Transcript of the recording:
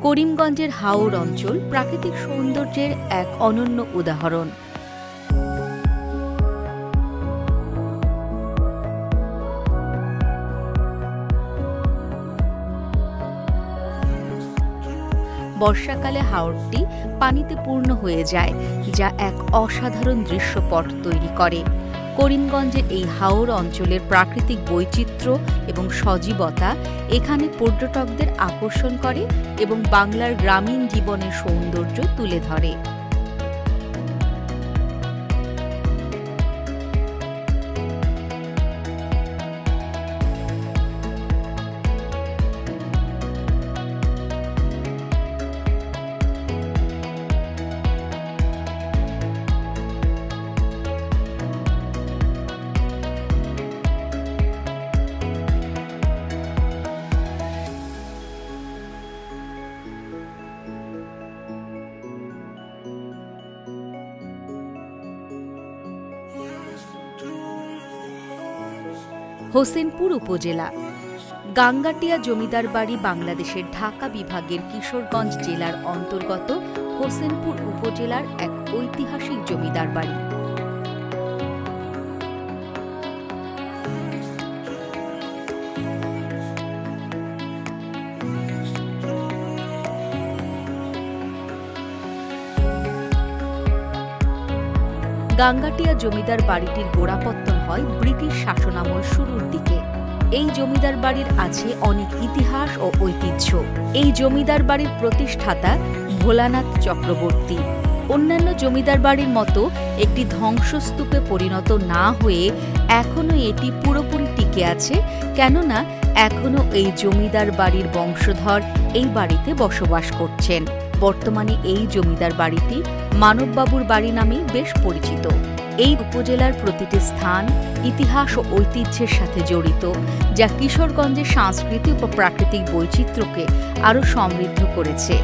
করিমগঞ্জের হাওর অঞ্চল প্রাকৃতিক সৌন্দর্যের এক অনন্য উদাহরণ। বর্ষাকালে হাওরটি পানিতে পূর্ণ হয়ে যায়, যা এক অসাধারণ দৃশ্যপট তৈরি করে। করিমগঞ্জের এই হাওর অঞ্চলের প্রাকৃতিক বৈচিত্র্য এবং সজীবতা এখানে পর্যটকদের আকর্ষণ করে এবং বাংলার গ্রামীণ জীবনের সৌন্দর্য তুলে ধরে। হোসেনপুর উপজেলা। গাঙ্গাটিয়া জমিদার বাড়ি বাংলাদেশের ঢাকা বিভাগের কিশোরগঞ্জ জেলার অন্তর্গত হোসেনপুর উপজেলার এক ঐতিহাসিক জমিদার বাড়ি। গাঙ্গাটিয়া জমিদার বাড়িটির গোড়াপত্তন হয় ব্রিটিশ শাসনামল শুরুর দিকে। এই জমিদার বাড়ির আছে অনেক ইতিহাস ও ঐতিহ্য। এই জমিদার বাড়ির প্রতিষ্ঠাতা ভোলানাথ চক্রবর্তী। অন্যান্য জমিদার বাড়ির মতো একটি ধ্বংসস্তূপে পরিণত না হয়ে এখনও এটি পুরোপুরি টিকে আছে, কেননা এখনও এই জমিদার বাড়ির বংশধর এই বাড়িতে বসবাস করছেন। বর্তমানে এই জমিদার বাড়িটি মানববাবুর বাড়ি নামেই বেশ পরিচিত। এই উপজেলার প্রতিটি স্থান ইতিহাস ও ঐতিহ্যের সাথে জড়িত, যা কিশোরগঞ্জের সাংস্কৃতিক ও প্রাকৃতিক বৈচিত্র্যকে আরও সমৃদ্ধ করেছে।